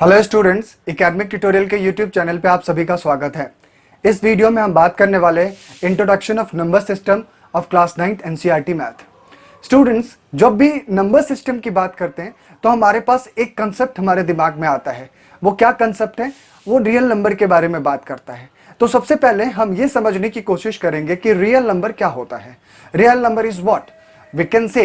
Hello students, academic tutorial के YouTube channel पे आप सभी का स्वागत है। इस वीडियो में हम बात करने वाले introduction of number system of class 9th NCERT math. Students, जब भी नंबर सिस्टम की बात करते हैं तो हमारे पास एक कंसेप्ट हमारे दिमाग में आता है। वो क्या कंसेप्ट है? वो रियल नंबर के बारे में बात करता है। तो सबसे पहले हम ये समझने की कोशिश करेंगे कि रियल नंबर क्या होता है। Real number is what? We can say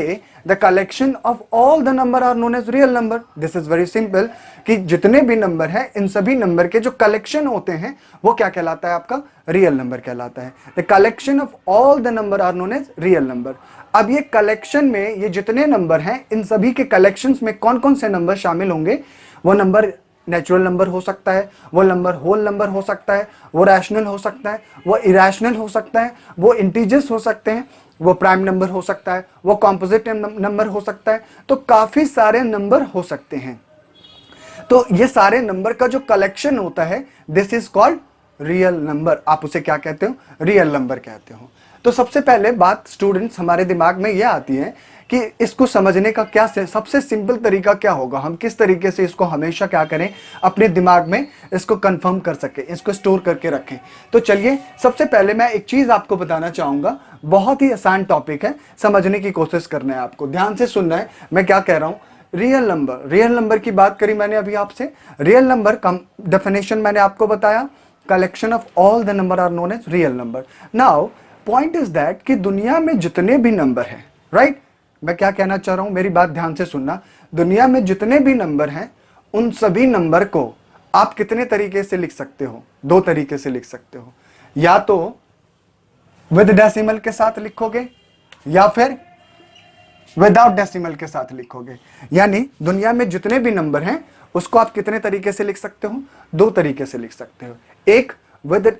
the collection of all the number are known as real number. This is very simple कि जितने भी नंबर हैं इन सभी नंबर के जो कलेक्शन होते हैं वो क्या कहलाता है? आपका रियल नंबर कहलाता है। The collection of all the number are known as real number. अब ये कलेक्शन में ये जितने नंबर हैं इन सभी के कलेक्शंस में कौन कौन से नंबर शामिल होंगे? वो नंबर नेचुरल नंबर हो सकता है, वो नंबर होल नंबर हो सकता है, वो रैशनल हो सकता है, वो इरैशनल हो सकता है, वो इंटीजर्स हो सकते हैं, वो प्राइम नंबर हो सकता है, वो कॉम्पोजिट नंबर हो सकता है। तो काफी सारे नंबर हो सकते हैं। तो ये सारे नंबर का जो कलेक्शन होता है this is called real number. आप उसे क्या कहते हो? रियल नंबर कहते हो। तो सबसे पहले बात स्टूडेंट्स हमारे दिमाग में यह आती है कि इसको समझने का क्या सबसे सिंपल तरीका क्या होगा, हम किस तरीके से इसको हमेशा क्या करें, अपने दिमाग में इसको कंफर्म कर सके, इसको स्टोर करके रखें। तो चलिए सबसे पहले मैं एक चीज आपको बताना चाहूंगा। बहुत ही आसान टॉपिक है, समझने की कोशिश करना है, आपको ध्यान से सुनना है मैं क्या कह रहा हूं। रियल नंबर की बात करी मैंने अभी आपसे। रियल नंबर का डेफिनेशन मैंने आपको बताया, collection of all the number are known as real number. Now point is that कि दुनिया में जितने भी नंबर हैं, राइट, मैं क्या कहना चाह रहा हूं, मेरी बात ध्यान से सुनना। दुनिया में जितने भी नंबर हैं उन सभी नंबर को आप कितने तरीके से लिख सकते हो? दो तरीके से लिख सकते हो। या तो विद डेसिमल के साथ लिखोगे या फिर विदाउट डेसिमल के साथ लिखोगे। यानी दुनिया में जितने भी नंबर हैं उसको आप कितने तरीके से लिख सकते हो? दो तरीके से लिख सकते हो। एक विद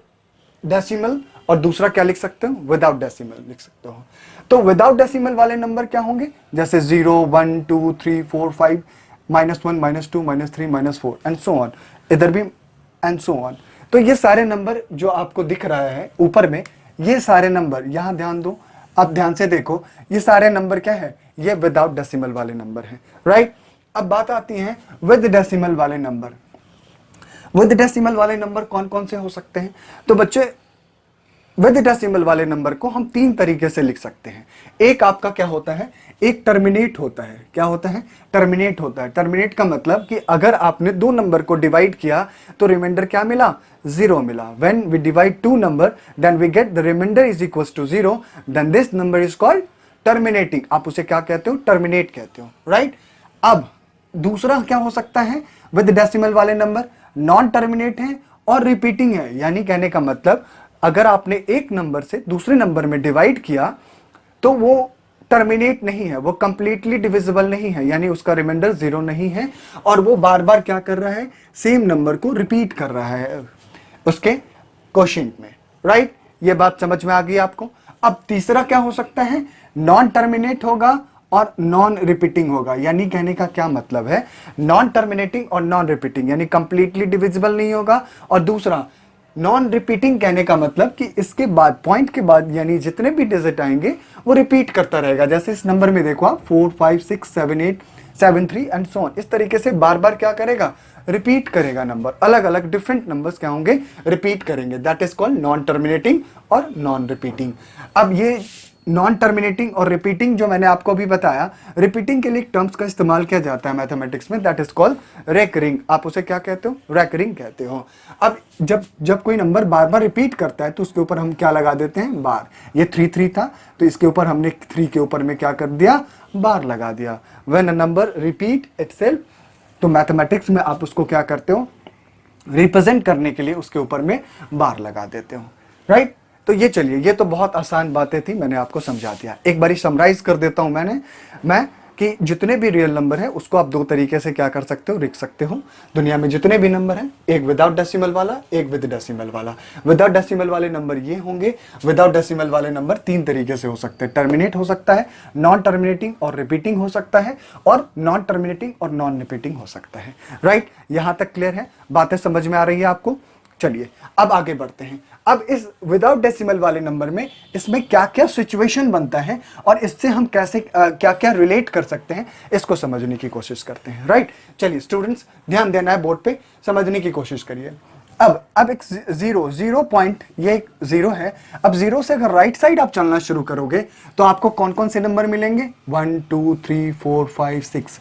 डेसिमल और दूसरा क्या लिख सकते हो? विदाउट डेसिमल लिख सकते हो। तो विदाउट डेसिमल वाले नंबर क्या होंगे? जैसे 0, 1, 2, 3, 4, 5, -1, -2, -3, -4 एंड सो ऑन। इधर भी एंड सो ऑन। तो ये सारे नंबर जो आपको दिख रहा है ऊपर में, ये सारे नंबर, यहां ध्यान दो, अब ध्यान से देखो, ये सारे नंबर क्या है? ये विदाउट डेसिमल वाले नंबर हैं, राइट। अब बात आती है विद डेसिमल वाले नंबर। विद डेसिमल वाले नंबर कौन कौन से हो सकते हैं? तो बच्चे विद डेसिमल वाले नंबर को हम तीन तरीके से लिख सकते हैं। एक आपका क्या होता है? एक टर्मिनेट होता है। क्या होता है? टर्मिनेट होता है। टर्मिनेट का मतलब कि अगर आपने दो नंबर को डिवाइड किया तो रिमाइंडर क्या मिला? 0 मिला। When we divide two number then we get the remainder is equals to 0, then this number is called terminating. आप उसे क्या कहते हो? टर्मिनेट कहते हो, राइट। अब दूसरा क्या हो सकता है विद डेसिमल वाले नंबर? नॉन टर्मिनेट है और रिपीटिंग है। यानी कहने का मतलब अगर आपने एक नंबर से दूसरे नंबर में डिवाइड किया तो वो टर्मिनेट नहीं है, वो कंप्लीटली डिविजिबल नहीं है, यानी उसका रिमाइंडर 0 नहीं है और वो बार बार क्या कर रहा है? सेम नंबर को रिपीट कर रहा है उसके क्वोशिएंट में, राइट। ये बात समझ में आ गई आपको। अब तीसरा क्या हो सकता है? नॉन टर्मिनेट होगा और नॉन रिपीटिंग होगा। यानी कहने का क्या मतलब है? नॉन टर्मिनेटिंग और नॉन रिपीटिंग, यानी कंप्लीटली डिविजिबल नहीं होगा। और दूसरा नॉन रिपीटिंग कहने का मतलब कि इसके बाद पॉइंट के बाद यानी जितने भी डिजिट आएंगे वो रिपीट करता रहेगा। जैसे इस नंबर में देखो आप 4, 5, 6, 7, 8, 7, 3 एंड सो ऑन। इस तरीके से बार बार क्या करेगा? रिपीट करेगा नंबर। अलग अलग डिफरेंट नंबर्स क्या होंगे? रिपीट करेंगे। That is called non terminating और नॉन रिपीटिंग। अब ये नॉन टर्मिनेटिंग और रिपीटिंग जो मैंने आपको अभी बताया, रिपीटिंग के लिए टर्म्स का इस्तेमाल किया जाता है मैथमेटिक्स में, दैट इज कॉल्ड रेकरिंग। आप उसे क्या कहते हो? रेकरिंग कहते हो। अब जब कोई नंबर बार बार रिपीट करता है तो उसके ऊपर हम क्या लगा देते हैं? बार। ये 3, 3 था तो इसके ऊपर हमने 3 के ऊपर में क्या कर दिया? बार लगा दिया। When a number repeat itself, तो मैथमेटिक्स में आप उसको क्या करते हो? रिप्रेजेंट करने के लिए उसके ऊपर में बार लगा देते हो, राइट। तो ये चलिए, ये तो बहुत आसान बातें थी, मैंने आपको समझा दिया। एक बारी समराइज कर देता हूं मैं कि जितने भी रियल नंबर है उसको आप दो तरीके से क्या कर सकते हो? लिख सकते हो। दुनिया में जितने भी नंबर हैं, एक विदाउट डेसिमल वाला, एक विद डेसिमल वाला। विदाउट डेसिमल वाले नंबर ये होंगे। विदाउट डेसिमल वाले नंबर तीन तरीके से हो सकते हैं। टर्मिनेट हो सकता है, नॉन टर्मिनेटिंग और रिपीटिंग हो सकता है, और नॉन टर्मिनेटिंग और नॉन रिपीटिंग हो सकता है, राइट। यहां तक क्लियर है? बातें समझ में आ रही है आपको? चलिए अब आगे बढ़ते हैं। अब इस विदाउट डेसिमल वाले नंबर में इसमें क्या क्या सिचुएशन बनता है और इससे हम कैसे क्या क्या रिलेट कर सकते हैं, इसको समझने की कोशिश करते हैं। राइट, चलिए स्टूडेंट्स ध्यान देना है बोर्ड पे, समझने की कोशिश करिए। अब एक जीरो पॉइंट, ये एक जीरो है। अब जीरो से अगर राइट साइड आप चलना शुरू करोगे तो आपको कौन कौन से नंबर मिलेंगे, 1 2 3 4 5 6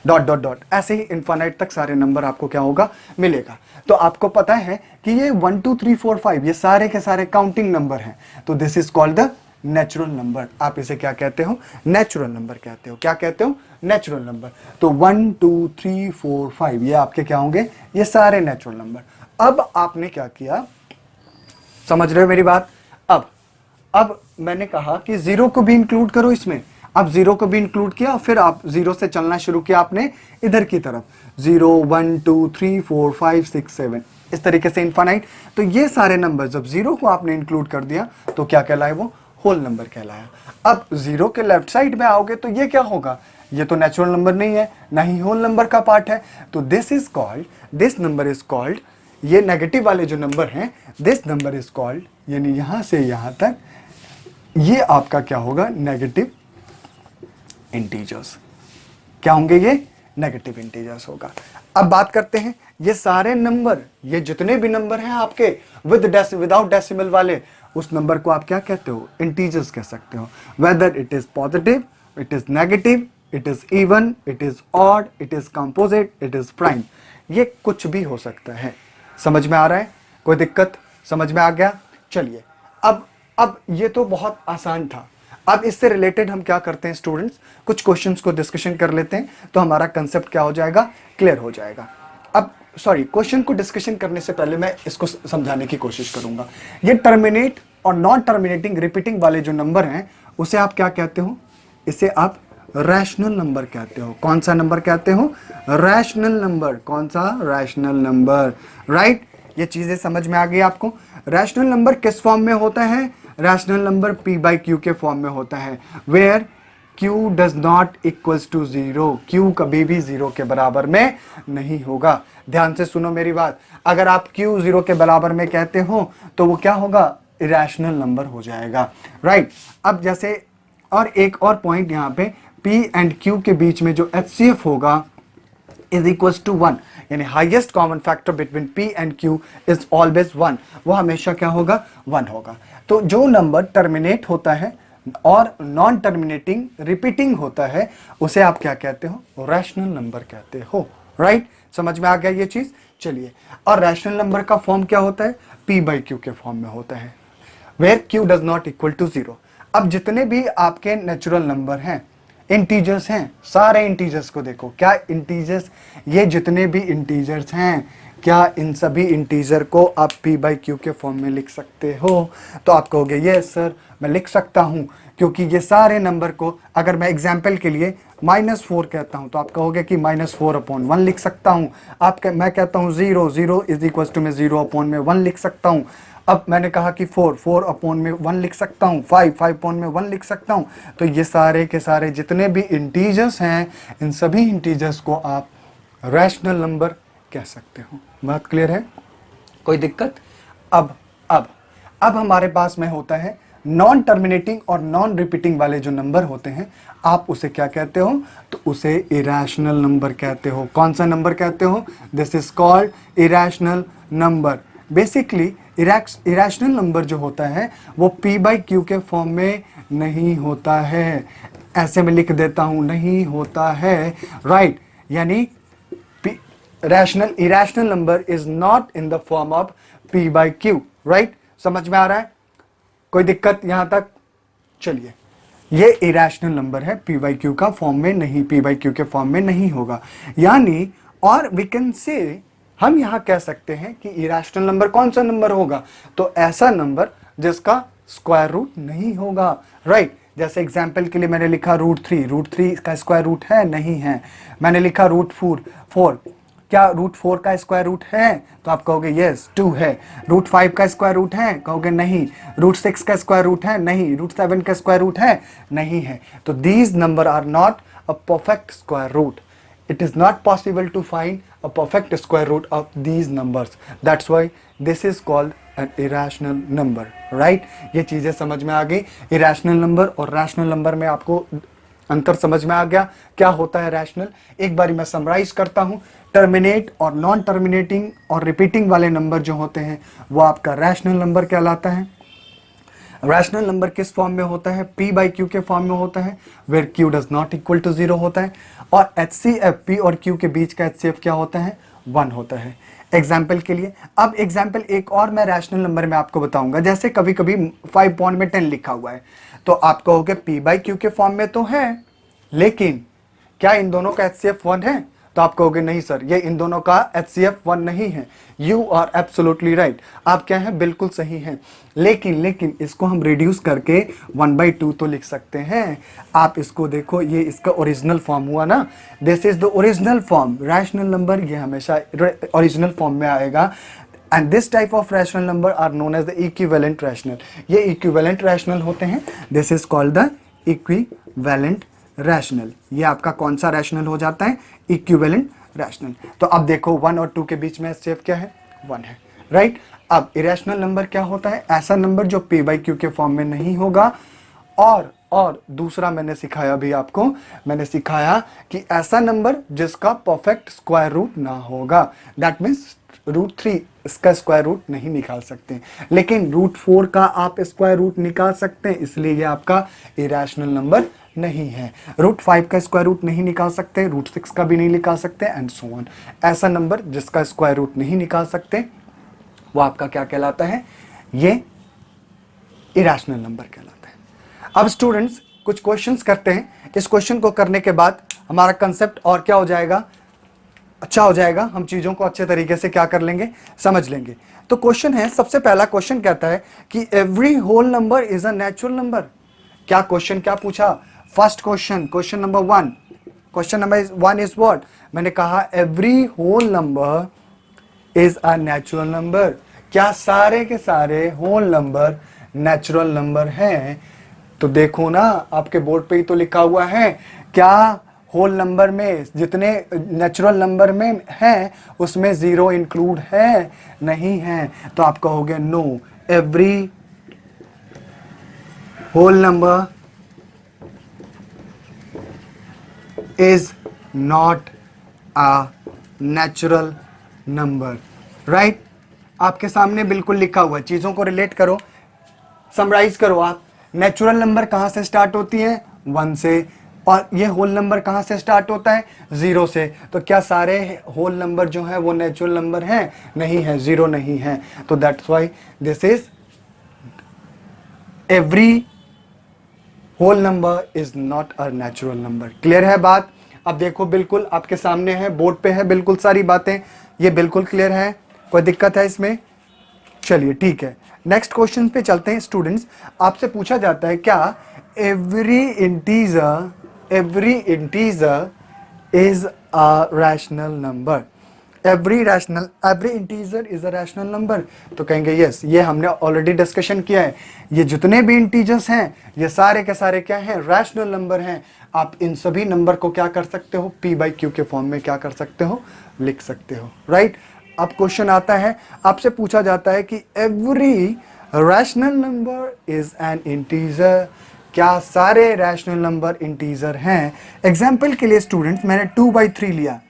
डॉट डॉट डॉट, ऐसे ही इनफाइनाइट तक सारे नंबर आपको क्या होगा, मिलेगा। तो आपको पता है कि ये 1 2 3 4 5 ये सारे के सारे काउंटिंग नंबर हैं, तो this is called the natural number. आप इसे क्या कहते हो, नेचुरल नंबर कहते हो। क्या कहते हो, नेचुरल नंबर। तो 1 2 3 4 5 ये आपके क्या होंगे, ये सारे नेचुरल नंबर। अब आपने क्या किया, समझ रहे हो मेरी बात। अब मैंने कहा कि जीरो को भी इंक्लूड करो इसमें। अब जीरो को भी इंक्लूड किया, फिर आप जीरो से चलना शुरू किया आपने इधर की तरफ, 0 1 2 3 4 5 6 7 इस तरीके से इनफाइनाइट। तो ये सारे नंबर जब जीरो को आपने इंक्लूड कर दिया तो क्या कहलाए, वो होल नंबर कहलाया। अब जीरो के लेफ्ट साइड में आओगे तो ये क्या होगा, ये तो नेचुरल नंबर नहीं है, ना ही होल नंबर का पार्ट है। तो दिस नंबर इज कॉल्ड, ये नेगेटिव वाले जो नंबर हैं, दिस नंबर इज कॉल्ड, यानी यहां से यहां तक ये आपका क्या होगा, नेगेटिव इंटीजर्स। क्या होंगे ये, नेगेटिव इंटीजर्स होगा। अब बात करते हैं ये सारे नंबर, ये जितने भी नंबर हैं आपके विदाउट डेसिमल वाले, उस नंबर को आप क्या कहते हो, इंटीजर्स कह सकते हो। Whether it is positive, it is negative, it is even, it is odd, it is composite, it is prime, ये कुछ भी हो सकता है। समझ में आ रहा है, कोई दिक्कत, समझ में आ गया। चलिए अब ये तो बहुत आसान था। अब इससे रिलेटेड हम क्या करते हैं स्टूडेंट्स, कुछ क्वेश्चंस को डिस्कशन कर लेते हैं, तो हमारा कंसेप्ट क्या हो जाएगा, क्लियर हो जाएगा। अब क्वेश्चन को डिस्कशन करने से पहले मैं इसको समझाने की कोशिश करूंगा। ये टर्मिनेट और नॉन टर्मिनेटिंग रिपीटिंग वाले जो नंबर हैं उसे आप क्या कहते हो, इसे आप रैशनल नंबर कहते हो। कौन सा नंबर कहते हो, रैशनल नंबर। कौन सा, रैशनल नंबर। राइट, ये चीजें समझ में आ गई आपको। रैशनल नंबर किस फॉर्म में होता है, rational number p by q के फॉर्म में होता है, where q does not equals to zero. q कभी भी जीरो के बराबर में नहीं होगा। ध्यान से सुनो मेरी बात, अगर आप q जीरो के बराबर में कहते हो तो वो क्या होगा, इरेशनल नंबर हो जाएगा। राइट, अब जैसे और एक और पॉइंट यहाँ पे, p एंड q के बीच में जो HCF होगा इज इक्वल्स टू 1, यानी highest common factor between p and q is always 1, वो हमेशा क्या होगा, 1 होगा। तो जो नंबर टर्मिनेट होता है और नॉन टर्मिनेटिंग रिपीटिंग होता है उसे आप क्या कहते हो, रैशनल नंबर कहते हो। राइट, समझ में आ गया ये चीज। चलिए, और रैशनल नंबर का फॉर्म क्या होता है, p बाई क्यू के फॉर्म में होता है, where q does not equal to zero. अब जितने भी आपके नेचुरल नंबर हैं, इंटीजर्स हैं, सारे इंटीजर्स को देखो, क्या इंटीजर्स, ये जितने भी इंटीजर्स हैं, क्या इन सभी इंटीजर को आप p बाई क्यू के फॉर्म में लिख सकते हो। तो आप कहोगे यस सर मैं लिख सकता हूँ, क्योंकि ये सारे नंबर को अगर मैं एग्जाम्पल के लिए -4 कहता हूँ तो आप कहोगे कि -4/1 लिख सकता हूँ। मैं कहता हूँ 0 इज इक्वल टू मैं 0/1 लिख सकता हूँ। अब मैंने कहा कि 4/1 लिख सकता हूँ, 5/1 लिख सकता हूँ। तो ये सारे के सारे जितने भी इंटीजर्स हैं, इन सभी इंटीजर्स को आप रैशनल नंबर कह सकते हो। बात क्लियर है, कोई दिक्कत। अब हमारे पास में होता है नॉन टर्मिनेटिंग और नॉन रिपीटिंग वाले जो नंबर होते हैं, आप उसे क्या कहते हो, तो उसे इरेशनल नंबर कहते हो। कौन सा नंबर कहते हो, this is called irrational number. Basically irrational number जो होता है वो p बाई क्यू के फॉर्म में नहीं होता है। ऐसे में लिख देता हूं, नहीं होता है। राइट, यानी irrational number is not in the form of p by Q. Right, समझ में आ रहा है, कोई दिक्कत यहां तक। चलिए, ये इरेशनल नंबर है, p बाई क्यू का फॉर्म में नहीं, p बाई क्यू के फॉर्म में नहीं होगा। यानी और वी कैन से, हम यहां कह सकते हैं कि इरेशनल नंबर कौन सा नंबर होगा, तो ऐसा नंबर जिसका स्क्वायर रूट नहीं होगा। राइट, जैसे एग्जाम्पल के लिए मैंने लिखा √3 का स्क्वायर रूट है, नहीं है। मैंने लिखा √4, क्या √4 का स्क्वायर रूट है, तो आप कहोगे यस 2 है। √5 का स्क्वायर रूट है, कहोगे नहीं। √6 का स्क्वायर रूट है, नहीं। √7 का स्क्वायर रूट है, नहीं है। तो these number are not a perfect square root. It is not possible to find a perfect square root of these numbers. That's why this is called an irrational number, right? ये चीजें समझ में आ गई। irrational number और rational number में आपको अंतर समझ में आ गया। क्या होता है रैशनल, एक बारी मैं समराइज करता हूं। टर्मिनेट और नॉन टर्मिनेटिंग और रिपीटिंग वाले नंबर जो होते हैं वो आपका रैशनल नंबर कहलाता है। रैशनल नंबर किस फॉर्म में होता है? p बाई क्यू के फॉर्म में होता है, where q does not equal to 0 होता है। और HCF p और q के बीच का HCF क्या होता है? 1 होता है। एग्जाम्पल के लिए, अब एग्जाम्पल एक और मैं रैशनल नंबर में आपको बताऊंगा। जैसे कभी कभी 5 पॉइंट में 10 लिखा हुआ है, तो आप कहोगे p बाई क्यू के फॉर्म में तो है, लेकिन क्या इन दोनों का HCF 1 है? तो आप कहोगे नहीं सर, ये इन दोनों का HCF 1 नहीं है। यू आर एब्सोल्युटली राइट, आप क्या है, बिल्कुल सही हैं। लेकिन इसको हम रिड्यूस करके 1/2 तो लिख सकते हैं। आप इसको देखो, ये इसका ओरिजिनल फॉर्म हुआ ना, this is the original form. Rational number ये हमेशा ओरिजिनल फॉर्म में आएगा। And this type of rational number are known as the equivalent rational. ये इक्विवेलेंट रैशनल होते हैं। This is called the equivalent rational. ये आपका कौन सा रैशनल हो जाता है? Equivalent rational. तो अब देखो 1 और 2 के बीच में HCF क्या है? 1 है, राइट? अब इरेशनल नंबर क्या होता है? ऐसा नंबर जो p बाई क्यू के फॉर्म में नहीं होगा। और दूसरा मैंने सिखाया अभी आपको, मैंने सिखाया कि ऐसा नंबर जिसका परफेक्ट स्क्वायर रूट ना होगा। दैट मीन्स √3 इसका स्क्वायर रूट नहीं निकाल सकते, लेकिन √4 का आप स्क्वायर रूट निकाल सकते हैं, इसलिए ये आपका इरेशनल नंबर नहीं है। √5 का स्क्वायर रूट नहीं निकाल सकते, √6 का भी नहीं निकाल सकते, एंड सो ऑन। ऐसा नंबर जिसका स्क्वायर रूट नहीं निकाल सकते वो आपका क्या कहलाता है? ये इरेशनल नंबर कहलाता है। अब स्टूडेंट्स कुछ क्वेश्चंस करते हैं। इस क्वेश्चन को करने के बाद हमारा कंसेप्ट और क्या हो जाएगा? अच्छा हो जाएगा। हम चीजों को अच्छे तरीके से क्या कर लेंगे? समझ लेंगे। तो क्वेश्चन है, सबसे पहला क्वेश्चन कहता है कि every whole number is a natural number. क्या क्वेश्चन क्या पूछा? First question number 1, question number 1 is what? मैंने कहा every whole number is a natural number. क्या सारे के सारे होल नंबर नेचुरल नंबर हैं? तो देखो ना, आपके बोर्ड पे ही तो लिखा हुआ है। क्या होल नंबर में जितने नेचुरल नंबर में हैं उसमें 0 इंक्लूड है? नहीं है। तो आप कहोगे no, every whole number is not a natural number, right? आपके सामने बिल्कुल लिखा हुआ है। चीजों को रिलेट करो, समराइज करो। आप नेचुरल नंबर कहां से स्टार्ट होती है? 1 से। और ये होल नंबर कहां से स्टार्ट होता है? 0 से। तो क्या सारे होल नंबर जो है वो नेचुरल नंबर हैं? नहीं है, 0 नहीं है। तो that's why this is every whole number is not a natural number. Clear है बात? अब देखो, बिल्कुल आपके सामने है, बोर्ड पे है, बिल्कुल सारी बातें ये बिल्कुल क्लियर है। कोई दिक्कत है इसमें? चलिए ठीक है, नेक्स्ट क्वेश्चन पे चलते हैं। स्टूडेंट्स, आपसे पूछा जाता है क्या every integer is a rational number? Every integer is a rational number. तो कहेंगे यस, ये हमने ऑलरेडी डिस्कशन किया है। ये जितने भी इंटीजर्स हैं ये सारे के सारे क्या हैं? रैशनल नंबर हैं। आप इन सभी नंबर को क्या कर सकते हो? p बाई क्यू के फॉर्म में क्या कर सकते हो? लिख सकते हो, राइट? अब क्वेश्चन आता है, आपसे पूछा जाता है कि every rational number is an integer. क्या सारे रैशनल नंबर इंटीजर हैं? एग्जाम्पल के लिए स्टूडेंट्स, मैंने 2/3 लिया।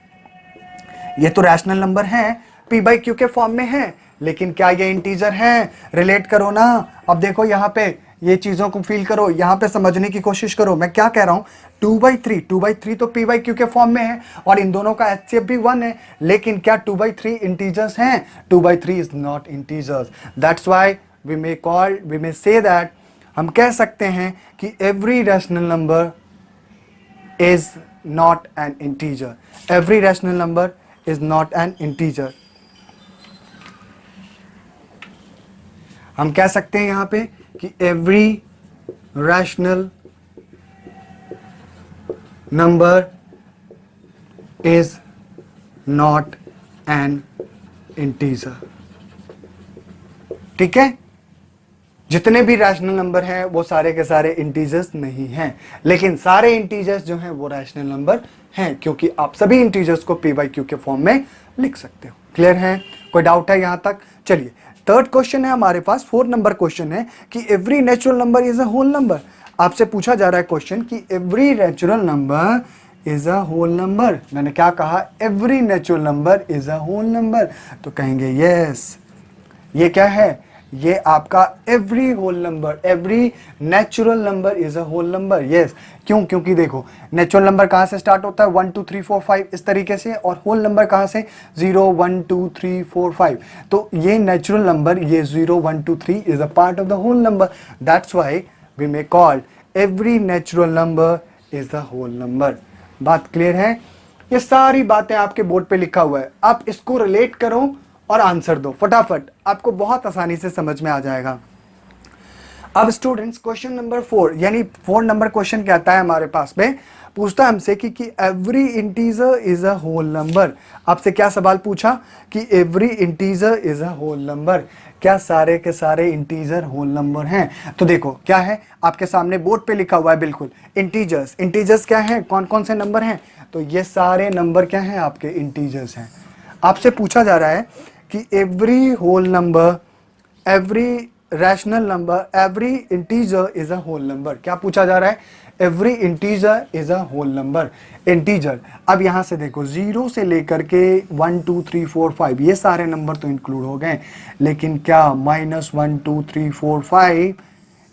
ये तो रैशनल नंबर है, p बाई क्यू के फॉर्म में है, लेकिन क्या ये इंटीजर है? रिलेट करो ना। अब देखो यहाँ पे, ये चीजों को फील करो, यहाँ पे समझने की कोशिश करो। मैं क्या कह रहा हूं? 2/3 तो p बाई क्यू के फॉर्म में है और इन दोनों का HCF भी 1 है, लेकिन क्या 2/3 इंटीजर्स हैं? 2/3 is not integers. That's why we may say that, हम कह सकते हैं कि every rational number is not an integer. Every rational number is not an integer। हम कह सकते हैं यहां पे कि every rational number is not an integer। ठीक है? जितने भी रैशनल नंबर हैं वो सारे के सारे इंटीजर्स नहीं हैं, लेकिन सारे इंटीजर्स जो हैं वो रैशनल नंबर हैं, क्योंकि आप सभी इंटीजर्स को पी बाई क्यू के फॉर्म में लिख सकते हो। क्लियर है? कोई डाउट है यहां तक? चलिए, थर्ड क्वेश्चन है हमारे पास, 4 नंबर क्वेश्चन है कि every natural number is a whole number. आपसे पूछा जा रहा है क्वेश्चन कि every natural number is a whole number. मैंने क्या कहा? Every natural number is a whole number. तो कहेंगे यस, ये क्या है? ये आपका every whole number, every natural number is a whole number. Yes, क्यों? क्योंकि देखो, नेचुरल नंबर कहां से स्टार्ट होता है? 1 2 3 4 5 इस तरीके से, और होल नंबर कहां से? 0 1 2 3 4 5। तो ये नेचुरल नंबर, ये 0 1 2 3 is a part of the whole number. That's why we may call every natural number is a whole number. बात क्लियर है? ये सारी बातें आपके बोर्ड पे लिखा हुआ है, आप इसको रिलेट करो और आंसर दो फटाफट, आपको बहुत आसानी से समझ में आ जाएगा। अब स्टूडेंट्स, क्वेश्चन नंबर 4 यानी 4 नंबर क्वेश्चन कहता है हमारे पास में, पूछता है हमसे कि every integer is a whole number. आपसे क्या सवाल पूछा? कि every integer is a whole number, क्या सारे के सारे इंटीजर होल नंबर हैं? तो देखो क्या है, आपके सामने बोर्ड पे लिखा हुआ है बिल्कुल, इंटीजर्स। इंटीजर्स क्या है? कौन कौन से नंबर हैं? तो ये सारे नंबर क्या हैं? आपके इंटीजर्स हैं। आपसे पूछा जा रहा है कि every whole number, every rational number, every integer is a whole number. क्या पूछा जा रहा है? Every integer is a whole number. Integer, अब यहां से देखो, 0 से लेकर के 1 2 3 4 5 ये सारे नंबर तो इंक्लूड हो गए, लेकिन क्या -1 2 3 4 5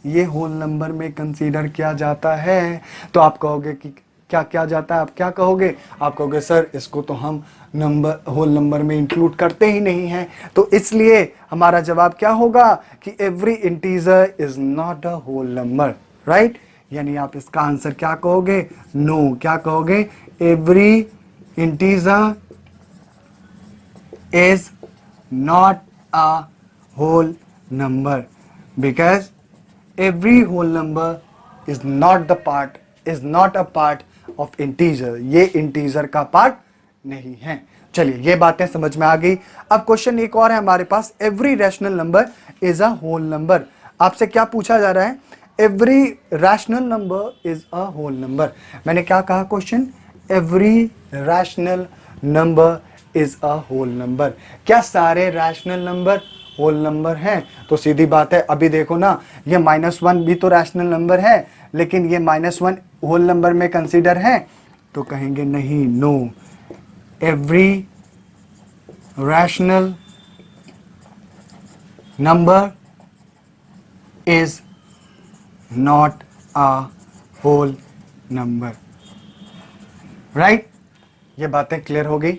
ये होल नंबर में कंसीडर किया जाता है? तो आप कहोगे कि क्या किया जाता है? आप क्या कहोगे? आप कहोगे सर इसको तो हम नंबर, होल नंबर में इंक्लूड करते ही नहीं हैं। तो इसलिए हमारा जवाब क्या होगा कि every integer is not a whole number, right? यानी आप इसका आंसर क्या कहोगे? नो। क्या कहोगे? Every integer is not a whole number, because every whole number is not the part, is not a part of integer। ये integer का part नहीं है। चलिए, ये बातें समझ में आ गई। अब क्वेश्चन एक और है हमारे पास, every rational number is a whole number। आपसे क्या पूछा जा रहा है? every rational number is a whole number। मैंने क्या कहा question? every rational number is a whole number। क्या सारे rational number होल नंबर हैं? तो सीधी बात है, अभी देखो ना, ये -1 भी तो रैशनल नंबर है, लेकिन ये -1 होल नंबर में कंसीडर है। तो कहेंगे नहीं, no, every rational number is not a whole number, right? ये बातें क्लियर हो गई?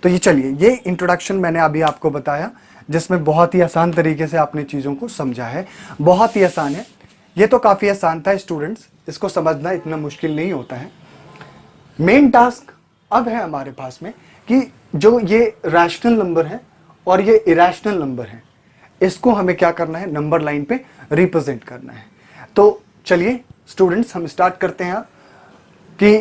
तो ये चलिए, ये इंट्रोडक्शन मैंने अभी आपको बताया, जिसमें बहुत ही आसान तरीके से आपने चीज़ों को समझा है। बहुत ही आसान है, ये तो काफ़ी आसान था स्टूडेंट्स, इसको समझना इतना मुश्किल नहीं होता है। मेन टास्क अब है हमारे पास में कि जो ये रैशनल नंबर है और ये इरैशनल नंबर है, इसको हमें क्या करना है? नंबर लाइन पे रिप्रेजेंट करना है। तो चलिए स्टूडेंट्स, हम स्टार्ट करते हैं कि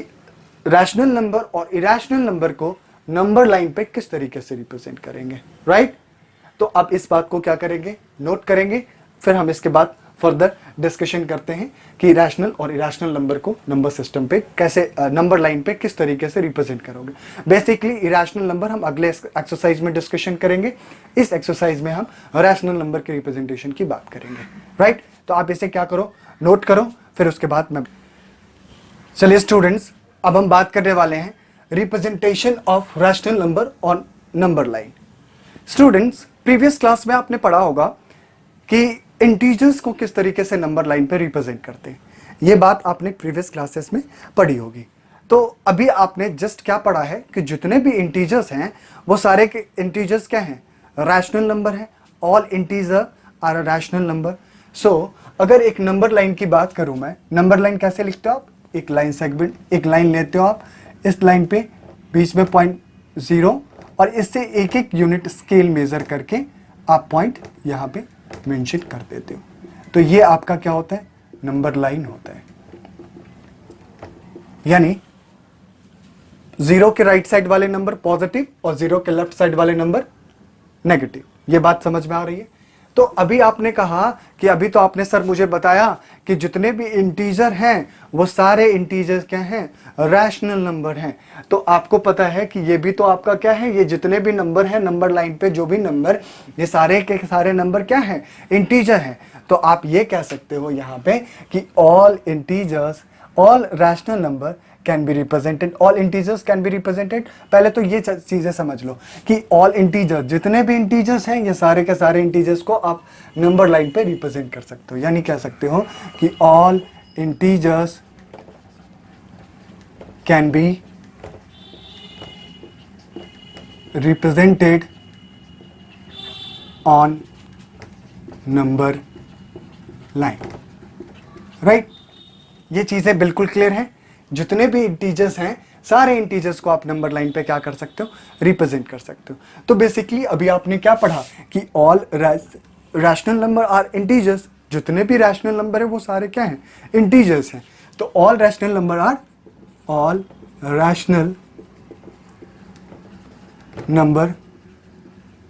रैशनल नंबर और इरैशनल नंबर को नंबर लाइन पे किस तरीके से रिप्रेजेंट करेंगे, राइट? तो अब इस बात को क्या करेंगे? नोट करेंगे, फिर हम इसके बाद फर्दर डिस्कशन करते हैं कि रैशनल और इरैशनल नंबर को नंबर सिस्टम पे कैसे, नंबर लाइन पे किस तरीके से रिप्रेजेंट करोगे। बेसिकली इरैशनल नंबर हम अगले एक्सरसाइज में डिस्कशन करेंगे। इस एक्सरसाइज में हम रैशनल नंबर के रिप्रेजेंटेशन की बात करेंगे, राइट? तो आप इसे क्या करो? नोट करो, फिर उसके बाद मैं, चलिए स्टूडेंट्स, अब हम बात करने वाले हैं representation of rational number on number line. Students, previous class में आपने पढ़ा होगा कि इंटीजर्स को किस तरीके से नंबर लाइन पे रिप्रेजेंट करते हैं। ये बात आपने प्रीवियस क्लासेस में पढ़ी होगी। तो अभी आपने जस्ट क्या पढ़ा है कि जितने भी इंटीजर्स हैं वो सारे के इंटीजर्स क्या हैं? रैशनल नंबर है। All integer are a rational number. So अगर एक नंबर लाइन की बात करूं मैं, नंबर लाइन कैसे लिखते हो आप? एक लाइन सेगमेंट, एक लाइन लेते हो आप, इस लाइन पे बीच में पॉइंट 0 और इससे एक एक यूनिट स्केल मेजर करके आप पॉइंट यहां पे मेंशन कर देते हो। तो ये आपका क्या होता है? नंबर लाइन होता है। यानी 0 के राइट साइड वाले नंबर पॉजिटिव और 0 के लेफ्ट साइड वाले नंबर नेगेटिव। ये बात समझ में आ रही है? तो अभी आपने कहा कि अभी तो आपने सर मुझे बताया कि जितने भी इंटीजर हैं वो सारे इंटीजर्स क्या हैं, रैशनल नंबर हैं। तो आपको पता है कि ये भी तो आपका क्या है, ये जितने भी नंबर हैं नंबर लाइन पे जो भी नंबर, ये सारे के सारे नंबर क्या हैं, इंटीजर हैं। तो आप ये कह सकते हो यहाँ पे कि all integers, all rational number can be represented, all integers can be represented. पहले तो ये चीजें समझ लो कि ऑल इंटीजर्स, जितने भी इंटीजर्स हैं ये सारे के सारे इंटीजर्स को आप नंबर लाइन पे रिप्रेजेंट कर सकते हो। यानी कह सकते हो कि all integers can be represented on number line, right. ये चीजें बिल्कुल क्लियर हैं। जितने भी इंटीजर्स हैं सारे इंटीजर्स को आप नंबर लाइन पे क्या कर सकते हो, रिप्रेजेंट कर सकते हो। तो बेसिकली अभी आपने क्या पढ़ा कि all rational number are integers, जितने भी रैशनल नंबर है वो सारे क्या हैं, इंटीजर्स हैं। तो all rational number are, all rational number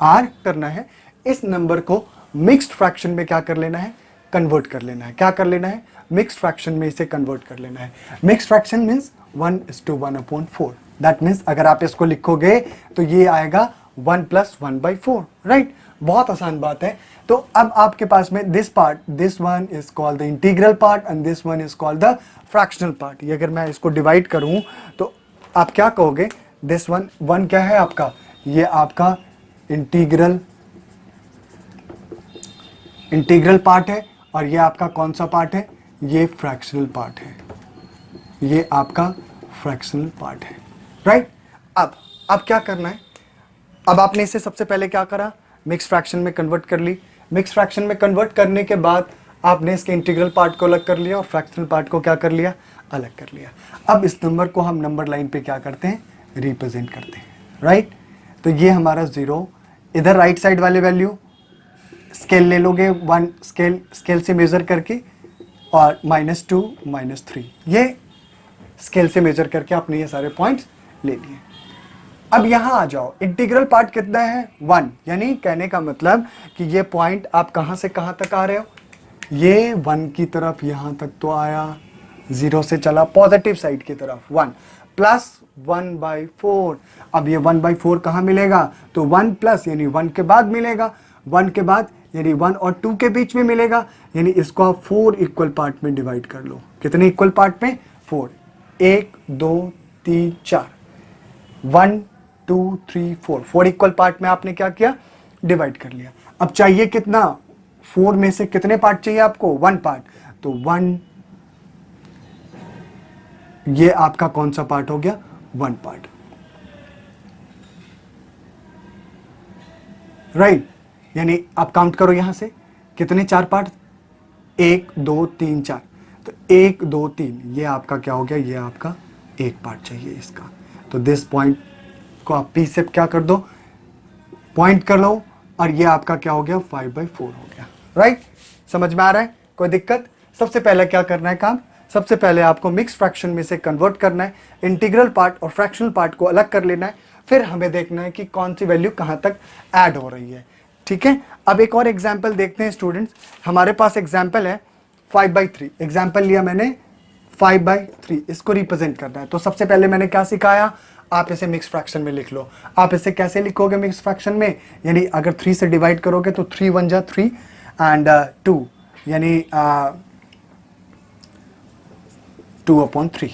are करना है, इस नंबर को मिक्स्ड फ्रैक्शन में क्या कर लेना है, कन्वर्ट कर लेना है। क्या कर लेना है, मिक्स्ड फ्रैक्शन में इसे कन्वर्ट कर लेना है। Mixed fraction means 1:1/4। That means अगर आप इसको लिखोगे तो ये आएगा 1 + 1/4, राइट। बहुत आसान बात है। तो अब आपके पास में this part, this one is called the integral part and this one is called the fractional part. ये अगर मैं इसको डिवाइड करूं तो आप क्या कहोगे, दिस वन, वन क्या है आपका, ये आपका इंटीग्रल पार्ट है और ये आपका कौन सा पार्ट है, ये फ्रैक्शनल पार्ट है, ये आपका फ्रैक्शनल पार्ट है, राइट। अब क्या करना है, अब आपने इसे सबसे पहले क्या करा, मिक्स फ्रैक्शन में कन्वर्ट कर ली। मिक्स फ्रैक्शन में कन्वर्ट करने के बाद आपने इसके इंटीग्रल पार्ट को अलग कर लिया और फ्रैक्शनल पार्ट को क्या कर लिया, अलग कर लिया। अब इस नंबर को हम नंबर लाइन पे क्या करते हैं, रिप्रेजेंट करते हैं, राइट। तो ये हमारा 0, इधर राइट साइड वाले वैल्यू स्केल ले लोगे, 1 स्केल से मेजर करके, और -2 -3 ये स्केल से मेजर करके आपने ये सारे पॉइंट्स ले लिए। अब यहां आ जाओ, इंटीग्रल पार्ट कितना है, 1। यानी कहने का मतलब कि ये पॉइंट आप कहां से कहां तक आ रहे हो, ये 1 की तरफ यहां तक तो आया, 0 से चला पॉजिटिव साइड की तरफ, 1 + 1/4। अब ये 1/4 कहां मिलेगा, तो 1 प्लस यानी 1 के बाद मिलेगा, 1 के बाद यानी 1 और 2 के बीच में मिलेगा। यानी इसको आप 4 इक्वल पार्ट में डिवाइड कर लो। कितने इक्वल पार्ट में, 4। 1 2 3 4, 1 2 3 4, 4 इक्वल पार्ट में आपने क्या किया, डिवाइड कर लिया। अब चाहिए कितना, 4 में से कितने पार्ट चाहिए आपको, 1 पार्ट। तो 1, ये आपका कौन सा पार्ट हो गया, 1 पार्ट, राइट। यानी आप काउंट करो यहां से कितने 4 पार्ट, 1 2 3 4। तो 1 2 3 ये आपका क्या हो गया, ये आपका 1 पार्ट चाहिए इसका। तो दिस पॉइंट को आप पी से क्या कर दो, पॉइंट कर लो, और ये आपका क्या हो गया, 5/4 हो गया, राइट। समझ में आ रहा है, कोई दिक्कत। सबसे पहले क्या करना है काम, सबसे पहले आपको मिक्स फ्रैक्शन में से कन्वर्ट करना है, इंटीग्रल पार्ट और फ्रैक्शनल पार्ट को अलग कर लेना है। फिर हमें देखना है कि कौन सी वैल्यू कहां तक ऐड हो रही है, ठीक है। अब एक और एग्जाम्पल देखते हैं स्टूडेंट्स। हमारे पास एग्जाम्पल है 5/3। एग्जाम्पल लिया मैंने 5/3, इसको रिप्रेजेंट करना है। तो सबसे पहले मैंने क्या सिखाया, आप इसे मिक्स फ्रैक्शन में लिख लो। आप इसे कैसे लिखोगे मिक्स फ्रैक्शन में, यानी अगर 3 से डिवाइड करोगे तो 3 1 जा 3 एंड 2 यानी 2/3।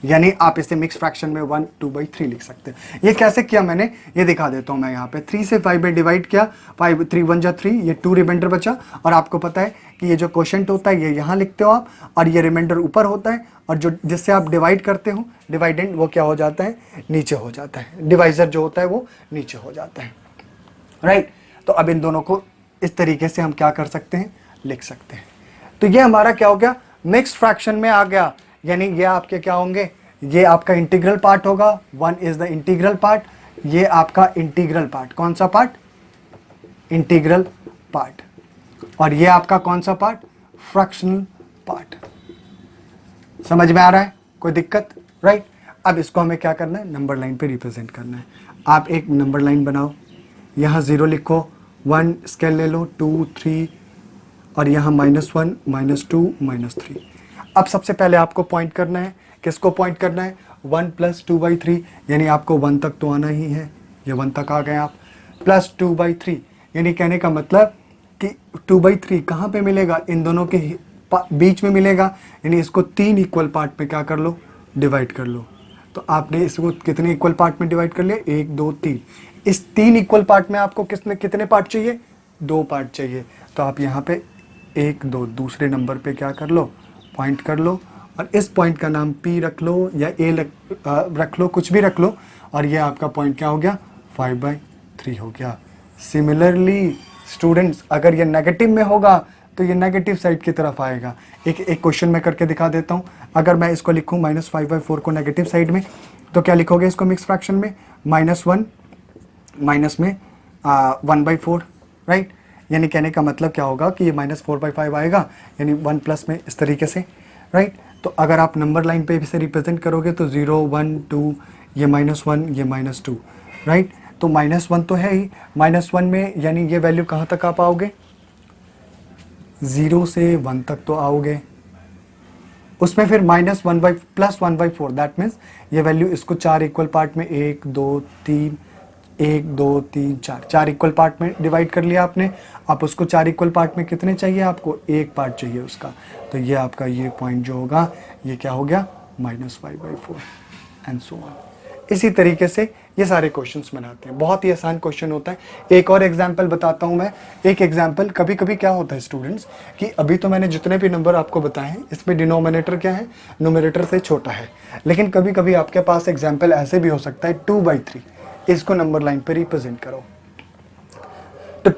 यानी आप इसे मिक्स फ्रैक्शन में 1 2/3 लिख सकते हैं। ये कैसे किया मैंने, ये दिखा देता हूं मैं। यहाँ पे 3 से 5 में डिवाइड किया, 5 3 1 जा 3, ये 2 रिमाइंडर बचा। और आपको पता है कि ये जो क्वोशंट होता है ये यहाँ लिखते हो आप, और ये रिमाइंडर ऊपर होता है, और जो जिससे आप डिवाइड करते हो डिवाइडेंड, वो क्या हो जाता है, नीचे हो जाता है। डिवाइजर जो होता है वो नीचे हो जाता है, राइट। तो अब इन दोनों को इस तरीके से हम क्या कर सकते हैं, लिख सकते हैं। तो ये हमारा क्या हो गया, मिक्स्ड फ्रैक्शन में आ गया। यानी ये आपके क्या होंगे, ये आपका इंटीग्रल पार्ट होगा, 1 इज द इंटीग्रल पार्ट, ये आपका इंटीग्रल पार्ट, कौन सा पार्ट, इंटीग्रल पार्ट, और ये आपका कौन सा पार्ट, फ्रैक्शनल पार्ट। समझ में आ रहा है, कोई दिक्कत, राइट। अब इसको हमें क्या करना है, नंबर लाइन पे रिप्रेजेंट करना है। आप एक नंबर लाइन बनाओ, यहाँ 0 लिखो, 1 स्केल ले लो, 2 3 और यहाँ -1 -2 -3। अब सबसे पहले आपको पॉइंट करना है, किसको पॉइंट करना है? 1 + 2/3, यानी आपको 1 तक तो आना ही है। ये 1 तक आ गए आप, प्लस 2/3, यानी कहने का मतलब कि 2/3 कहाँ पे मिलेगा? इन दोनों के बीच में मिलेगा, यानी इसको 3 इक्वल पार्ट में क्या कर लो? डिवाइड कर लो। तो आपने इसको कितने इक्वल पार्ट में डिवाइड कर लिया? 1 2 3। इस 3 इक्वल पार्ट में आपको कितने पार्ट चाहिए? 2 पार्ट चाहिए। तो आप यहाँ पे 1 2 दूसरे नंबर पे क्या कर लो? पॉइंट कर लो, और इस पॉइंट का नाम P रख लो या A रख लो, कुछ भी रख लो, और ये आपका पॉइंट क्या हो गया? 5/3 हो गया। सिमिलरली स्टूडेंट्स, अगर ये नेगेटिव में होगा तो ये नेगेटिव साइड की तरफ आएगा। एक क्वेश्चन मैं करके दिखा देता हूँ। अगर मैं इसको लिखूँ -5/4 को नेगेटिव साइड में, तो क्या लिखोगे इसको मिक्स फ्रैक्शन में? -1 माइनस में 1/4, राइट। यानी कहने का मतलब क्या होगा कि ये -4/5 आएगा, यानी 1 प्लस में इस तरीके से, राइट। तो अगर आप नंबर लाइन पे इसे रिप्रेजेंट करोगे तो 0 1 2, ये -1, ये -2, राइट। तो -1 तो है ही, -1 में यानी ये वैल्यू कहाँ तक आ पाओगे? 0 से 1 तक तो आओगे। उसमें फिर -1/4, दैट मीन्स ये वैल्यू, इसको 4 इक्वल पार्ट में 1 2 3 1 2 3 4 4 इक्वल पार्ट में डिवाइड कर लिया आपने। आप उसको 4 इक्वल पार्ट में कितने चाहिए? आपको 1 पार्ट चाहिए उसका। तो ये आपका ये पॉइंट जो होगा ये क्या हो गया? -5/4 एंड सो ऑन। इसी तरीके से ये सारे क्वेश्चंस बनाते हैं। बहुत ही आसान क्वेश्चन होता है। एक और एग्जांपल बताता हूं मैं। एक एग्जांपल, कभी कभी क्या होता है स्टूडेंट्स कि अभी तो मैंने जितने भी नंबर आपको बताए हैं इसमें डिनोमिनेटर क्या है? न्यूमरेटर से छोटा है। लेकिन कभी कभी आपके पास एग्जाम्पल ऐसे भी हो सकता है 2/3, इसको नंबर लाइन पे रिप्रेजेंट करो। तो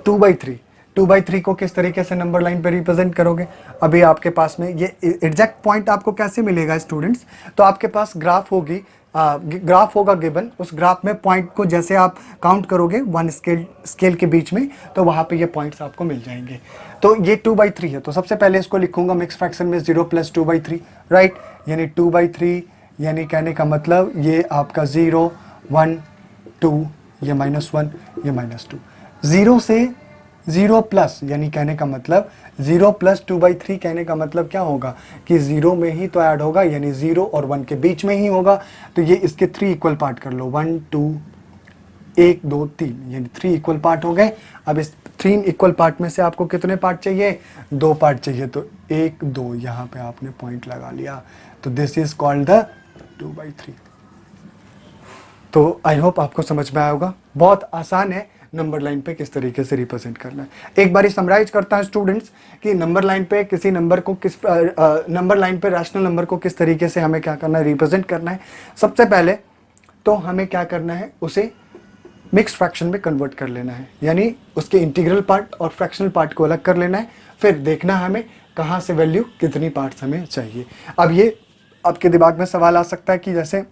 2/3 को किस तरीके से नंबर लाइन पे रिप्रेजेंट करोगे? अभी आपके पास में ये एग्जैक्ट पॉइंट आपको कैसे मिलेगा स्टूडेंट्स? तो आपके पास ग्राफ होगी, ग्राफ होगा गिवन। उस ग्राफ में पॉइंट को जैसे आप काउंट करोगे 1 स्केल के बीच में, तो वहां पे ये पॉइंट्स आपको मिल जाएंगे। तो ये 2/3 है, तो सबसे पहले इसको लिखूंगा मिक्स फ्रैक्शन में 0 + 2/3, राइट। यानी 2/3, यानी कहने का मतलब ये आपका 0 1 2, ये -1, ये -2। 0 से 0 प्लस, यानी कहने का मतलब 0 + 2/3 कहने का मतलब क्या होगा कि 0 में ही तो ऐड होगा, यानी 0 और 1 के बीच में ही होगा। तो ये इसके 3 इक्वल पार्ट कर लो, 1 2 1 2 3, यानी 3 इक्वल पार्ट हो गए। अब इस 3 इक्वल पार्ट में से आपको कितने पार्ट चाहिए? 2 पार्ट चाहिए। तो 1 2 यहाँ पे आपने पॉइंट लगा लिया। तो दिस इज कॉल्ड द 2/3। तो आई होप आपको समझ में आया होगा। बहुत आसान है नंबर लाइन पे किस तरीके से रिप्रेजेंट करना है। एक बार समराइज करता है स्टूडेंट्स कि नंबर लाइन पे किसी नंबर को नंबर लाइन पे रैशनल नंबर को किस तरीके से हमें क्या करना है? रिप्रेजेंट करना है। सबसे पहले तो हमें क्या करना है? उसे मिक्स्ड फ्रैक्शन में कन्वर्ट कर लेना है, यानी उसके इंटीग्रल पार्ट और फ्रैक्शनल पार्ट को अलग कर लेना है। फिर देखना है हमें कहाँ से वैल्यू, कितनी पार्ट्स हमें चाहिए। अब ये आपके दिमाग में सवाल आ सकता है कि जैसे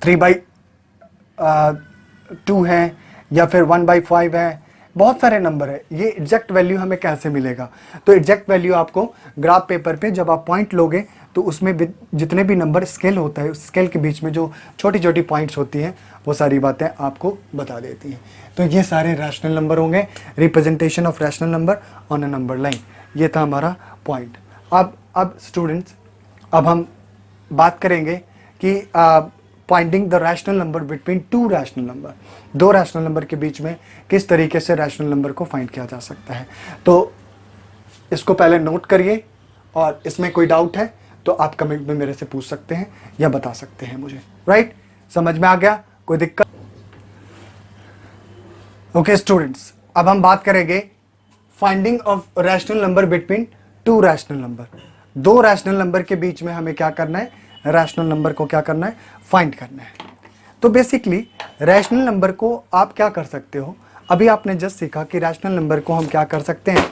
3/2 है या फिर 1/5 है, बहुत सारे नंबर है, ये एग्जैक्ट वैल्यू हमें कैसे मिलेगा? तो एग्जैक्ट वैल्यू आपको ग्राफ पेपर पे जब आप पॉइंट लोगे तो उसमें जितने भी नंबर स्केल होता है, उस स्केल के बीच में जो छोटी छोटी पॉइंट्स होती हैं वो सारी बातें आपको बता देती हैं। तो ये सारे रैशनल नंबर होंगे, representation of rational number on a number line. ये था हमारा पॉइंट। अब स्टूडेंट्स, अब हम बात करेंगे कि finding the rational number between two rational number, दो रैशनल नंबर के बीच में किस तरीके से रैशनल नंबर को फाइंड किया जा सकता है। तो इसको पहले नोट करिए, और इसमें कोई डाउट है तो आप कमेंट में मेरे से पूछ सकते हैं या बता सकते हैं मुझे। राइट, समझ में आ गया? कोई दिक्कत? ओके स्टूडेंट्स, अब हम बात करेंगे finding of rational number between two rational number. दो रैशनल नंबर के बीच में हमें क्या करना है? रैशनल नंबर को क्या करना है? फाइंड करना है। तो बेसिकली रैशनल नंबर को आप क्या कर सकते हो? अभी आपने जस्ट सीखा कि रैशनल नंबर को हम क्या कर सकते हैं।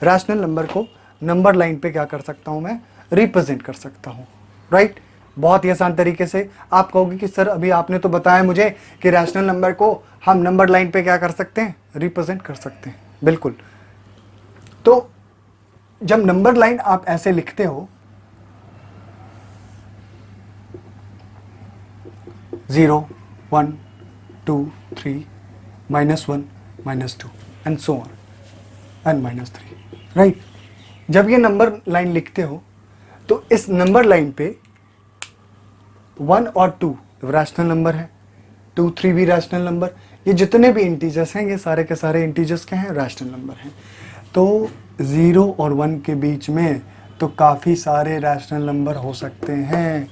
रैशनल नंबर को नंबर लाइन पे क्या कर सकता हूं मैं? रिप्रेजेंट कर सकता हूं। राइट, बहुत ही आसान तरीके से। आप कहोगे कि सर अभी आपने तो बताया मुझे कि रैशनल नंबर को हम नंबर लाइन पे क्या कर सकते हैं? रिप्रेजेंट कर सकते हैं। बिल्कुल। तो जब नंबर लाइन आप ऐसे लिखते हो 0 1 2 3 -1 -2, and so on n-3, right. जब ये नंबर लाइन लिखते हो तो इस नंबर लाइन पे 1 और 2 रैशनल नंबर है, 2, 3 भी रैशनल नंबर, ये जितने भी इंटीजर्स हैं ये सारे के सारे इंटीजर्स के हैं, रैशनल नंबर हैं। तो 0 और 1 के बीच में तो काफ़ी सारे रैशनल नंबर हो सकते हैं।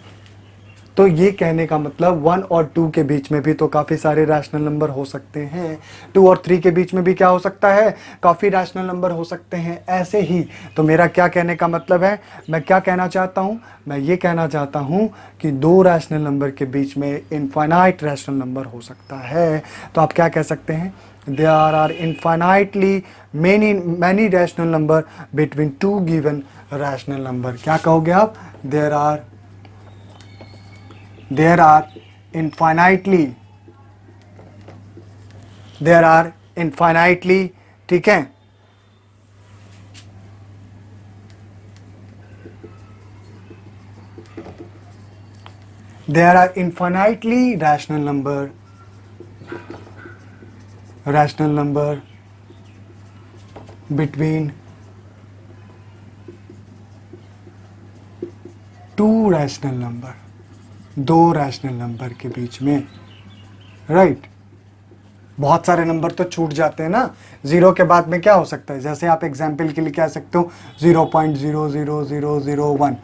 तो ये कहने का मतलब 1 और 2 के बीच में भी तो काफ़ी सारे रैशनल नंबर हो सकते हैं, 2 और 3 के बीच में भी क्या हो सकता है, काफ़ी रैशनल नंबर हो सकते हैं। ऐसे ही तो मेरा क्या कहने का मतलब है, मैं क्या कहना चाहता हूँ, मैं ये कहना चाहता हूँ कि 2 रैशनल नंबर के बीच में इनफाइनाइट रैशनल नंबर हो सकता है। तो आप क्या कह सकते हैं, there are infinitely many rational number between 2 given rational number. क्या कहोगे आप, देयर आर infinitely, ठीक है, there are infinitely rational number between 2 rational number, 2 rational number के बीच में, राइट। बहुत सारे नंबर तो छूट जाते हैं ना, 0 के बाद में क्या हो सकता है, जैसे आप एग्जाम्पल के लिए कह सकते हो 0.00001,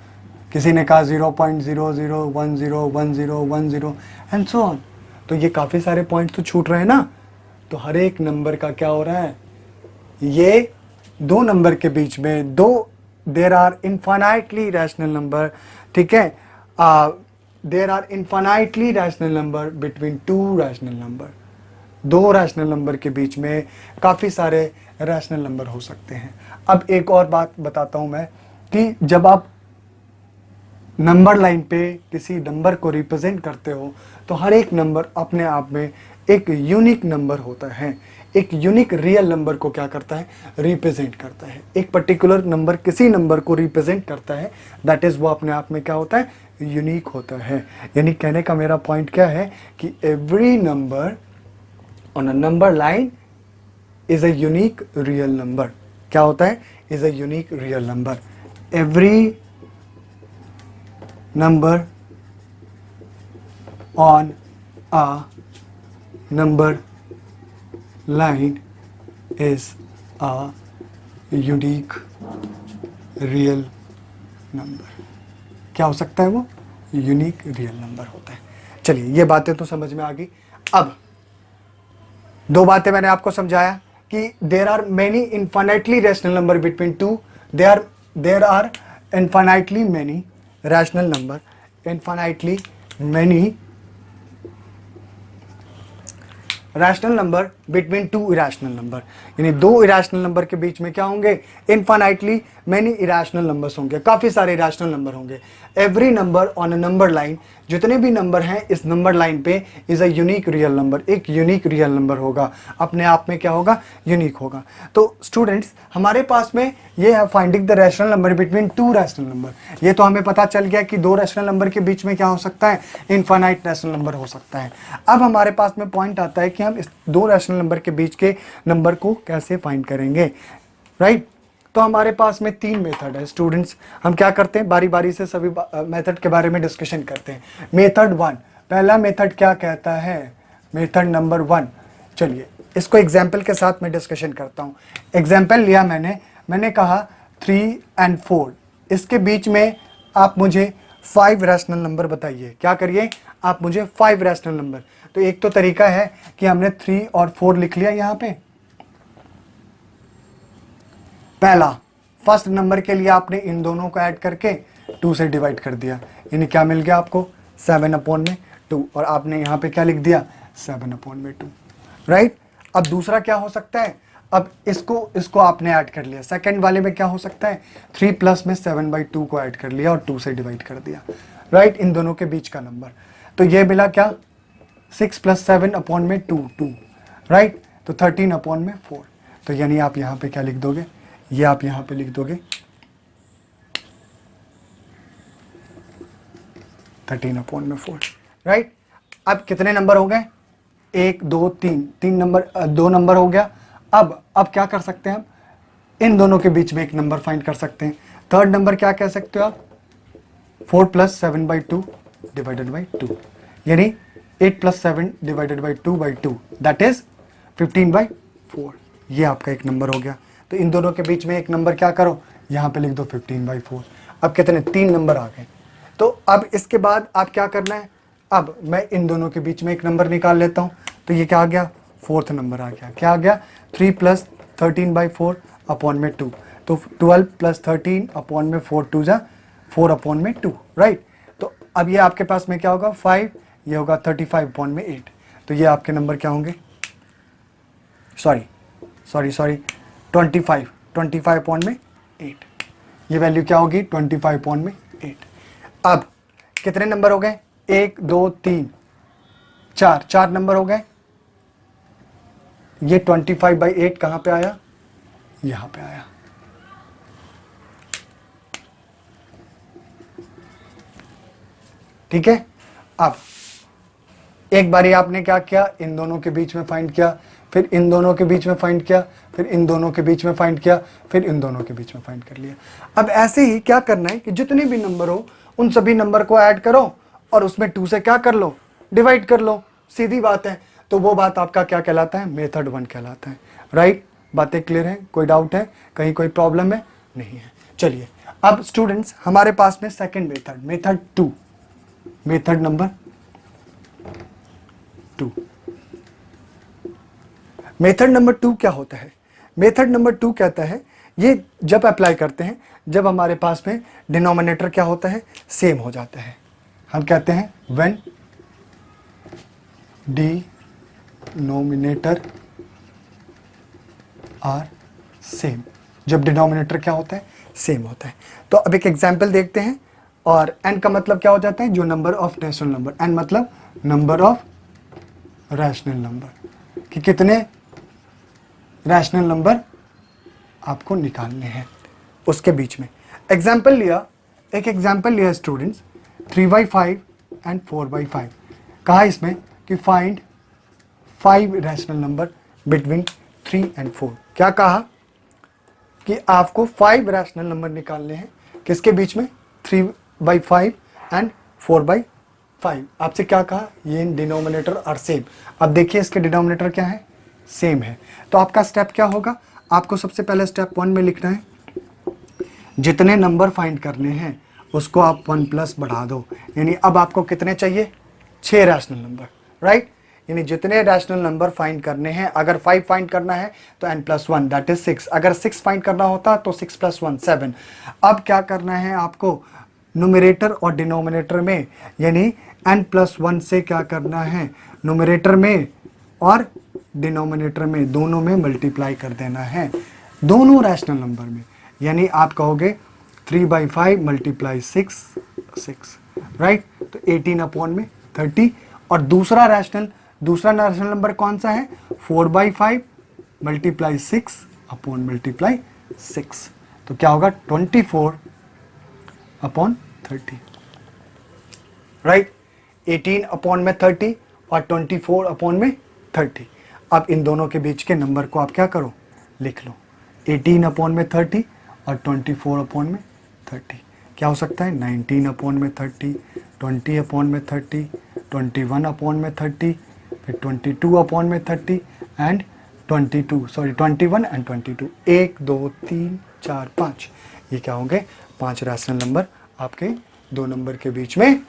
किसी ने कहा 0.00101010 एंड सो ऑन। तो ये काफ़ी सारे पॉइंट तो छूट रहे हैं ना। तो हर एक नंबर का क्या हो रहा है, ये 2 नंबर के बीच में there are infinitely rational number, ठीक है, there are infinitely rational number between 2 rational number, 2 rational number के बीच में काफ़ी सारे रैशनल नंबर हो सकते हैं। अब एक और बात बताता हूं मैं कि जब आप नंबर लाइन पे किसी नंबर को रिप्रेजेंट करते हो तो हर एक नंबर अपने आप में एक यूनिक नंबर होता है, एक यूनिक रियल नंबर को क्या करता है, रिप्रेजेंट करता है। एक पर्टिकुलर नंबर किसी नंबर को रिप्रेजेंट करता है, दैट इज वो अपने आप में क्या होता है, यूनिक होता है। यानी कहने का मेरा पॉइंट क्या है कि every number on a number line is a unique real number. क्या होता है, is a unique real number. Every number on a number line is a unique real number. क्या हो सकता है वो, यूनिक रियल नंबर होता है। चलिए ये बातें तो समझ में आ गई। अब 2 बातें मैंने आपको समझाया कि there are many infinitely rational number between 2, there are infinitely many rational number, infinitely many rational number between 2 irrational number, यानी 2 इरेशनल नंबर के बीच में क्या होंगे, इनफाइनाइटली मेनी इरेशनल नंबर्स होंगे, काफ़ी सारे इरेशनल नंबर होंगे। Every number on a number line, जितने भी नंबर हैं इस नंबर लाइन पे, is a unique real number, एक यूनिक रियल नंबर होगा, अपने आप में क्या होगा, यूनिक होगा। तो स्टूडेंट्स हमारे पास में ये है finding the rational number between 2 rational number. ये तो हमें पता चल गया कि 2 रैशनल नंबर के बीच में क्या हो सकता है, इनफाइनाइट रैशनल नंबर हो सकता है। अब हमारे पास में पॉइंट आता है कि हम इस 2 रैशनल नंबर के बीच के नंबर को कैसे फाइंड करेंगे, राइट। तो हमारे पास में 3 मेथड है स्टूडेंट्स। हम क्या करते हैं, बारी बारी से सभी मेथड के बारे में डिस्कशन करते हैं। मेथड 1, पहला मेथड क्या कहता है, मेथड नंबर 1। चलिए इसको एग्जाम्पल के साथ मैं डिस्कशन करता हूँ। एग्जाम्पल लिया मैंने कहा 3 और 4, इसके बीच में आप मुझे 5 रैशनल नंबर बताइए। क्या करिए, आप मुझे 5 रैशनल नंबर। तो एक तो तरीका है कि हमने 3 और 4 लिख लिया यहाँ पे। पहला, फर्स्ट नंबर के लिए आपने इन दोनों को ऐड करके 2 से डिवाइड कर दिया, यानी क्या मिल गया आपको, 7/2, और आपने यहाँ पे क्या लिख दिया, 7/2, राइट। अब दूसरा क्या हो सकता है, अब इसको आपने ऐड कर लिया। सेकंड वाले में क्या हो सकता है, 3 प्लस में 7/2 को ऐड कर लिया और 2 से डिवाइड कर दिया, राइट, इन दोनों के बीच का नंबर। तो ये मिला क्या, 6 + 7/2, राइट। तो 13/4। तो यानी आप यहाँ पे क्या लिख दोगे, ये आप यहाँ पे लिख दोगे 13/4, राइट। अब कितने नंबर हो गए, 1 2 3, 3 नंबर, 2 नंबर हो गया। अब क्या कर सकते हैं, हम इन दोनों के बीच में एक नंबर फाइंड कर सकते हैं। थर्ड नंबर क्या कह सकते हो आप, 4 + 7/2 डिवाइडेड बाई 2, यानी 8 + 7 डिवाइडेड बाई 2/2 दैट इज 15/4। ये आपका एक नंबर हो गया। तो इन दोनों के बीच में एक नंबर क्या करो, यहां पे लिख दो 15/4। अब कितने, 3 नंबर आ गए। तो अब इसके बाद आप क्या करना है, अब मैं इन दोनों के बीच में एक नंबर निकाल लेता हूं। तो ये क्या आ गया, 4th नंबर आ गया। क्या आ गया, 3 + 13/4 अपॉन में 2। तो 12 + 13 अपॉन में 4 2 जा 4 अपॉन में 2, राइट। तो अब ये आपके पास में क्या होगा, 5, ये होगा 35 अपॉन में 8। तो ये आपके नंबर क्या होंगे, सॉरी 25 अपॉन में 8। ये वैल्यू क्या होगी, 25 अपॉन में 8। अब कितने नंबर हो गए, 1 2 3 4 नंबर हो गए। ये 25/8 कहां पे आया, यहां पे आया। ठीक है। अब एक बारी आपने क्या किया, इन दोनों के बीच में फाइंड किया, फिर इन दोनों के बीच में फाइंड किया, फिर इन दोनों के बीच में फाइंड किया, फिर इन दोनों के बीच में फाइंड कर लिया। अब ऐसे ही क्या करना है कि जितने भी नंबर हो उन सभी नंबर को ऐड करो और उसमें 2 से क्या कर लो, डिवाइड कर लो, सीधी बात है। तो वो बात आपका क्या कहलाता है, मेथड 1 कहलाता है, राइट। बातें क्लियर है, कोई डाउट है, कहीं कोई प्रॉब्लम है, नहीं है। चलिए अब स्टूडेंट्स हमारे पास में second method, method 2, method number 2। Method number 2 क्या होता है, मेथड नंबर 2 कहता है, ये जब अप्लाई करते हैं जब हमारे पास में डिनोमिनेटर क्या होता है, सेम हो जाता है। हम कहते हैं व्हेन डिनोमिनेटर आर सेम, जब डिनोमिनेटर क्या होता है, सेम होता है। तो अब एक एग्जांपल देखते हैं। और n का मतलब क्या हो जाता है, जो number of rational number, n मतलब नंबर ऑफ रैशनल नंबर, कि कितने रैशनल नंबर आपको निकालने हैं उसके बीच में। एग्जाम्पल लिया, एक एग्जाम्पल लिया स्टूडेंट्स, 3/5 एंड 4/5। कहा इसमें कि find 5 rational number between 3 and 4। क्या कहा कि आपको 5 रैशनल नंबर निकालने हैं, किसके बीच में, 3/5 एंड 4/5। आपसे क्या कहा, ये डिनोमिनेटर आर सेम। अब देखिए इसके डिनोमिनेटर क्या है, सेम है। तो आपका स्टेप क्या होगा, आपको सबसे पहले स्टेप 1 में लिखना है, जितने नंबर फाइंड करने हैं उसको आप 1 प्लस बढ़ा दो। यानी अब आपको कितने चाहिए, 6 रैशनल नंबर, राइट। यानी जितने रैशनल नंबर फाइंड करने हैं, अगर 5 फाइंड करना है तो n+1 दैट इज 6, अगर 6 फाइंड करना होता तो 6 + 1 7। अब क्या करना है आपको, न्यूमरेटर और डिनोमिनेटर में, यानी n+1 से क्या करना है, न्यूमरेटर में और डिनोमिनेटर में, दोनों में मल्टीप्लाई कर देना है, दोनों रैशनल नंबर में। यानी आप कहोगे 3/5 × 6, राइट। तो 18 अपॉन में 30। और दूसरा रैशनल नंबर कौन सा है, 4/5 × 6 अपॉन × 6। तो क्या होगा, 24 अपॉन 30, राइट। 18 अपॉन में 30 और 24 अपॉन में 30। अब इन दोनों के बीच के नंबर को आप क्या करो, लिख लो, 18 अपॉन में 30 और 24 अपॉन में 30। क्या हो सकता है, 19 अपॉन में 30, 20 अपॉन में 30, 21 अपॉन में 30, फिर 22 अपॉन में 30 एंड 21 एंड 22। 1 2 3 4 5, ये क्या होंगे, 5 रैशनल नंबर आपके दो नंबर के बीच में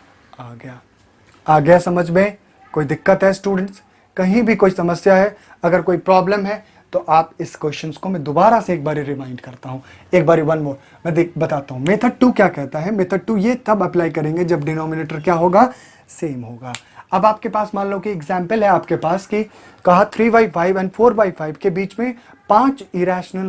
आ गया समझ में। कोई दिक्कत है स्टूडेंट्स, कहीं भी कोई समस्या है, अगर कोई प्रॉब्लम है तो आप इस क्वेश्चंस को मैं दोबारा से एक बार रिमाइंड करता हूं, एक बार 1 मोर मैं बताता हूं। मेथड 2 क्या कहता है, मेथड 2 ये तब अप्लाई करेंगे जब डिनोमिनेटर क्या होगा, सेम होगा। अब आपके पास मान लो कि एग्जाम्पल है आपके पास कि कहा 3/5 एंड 4/5 के बीच में 5 रैशनल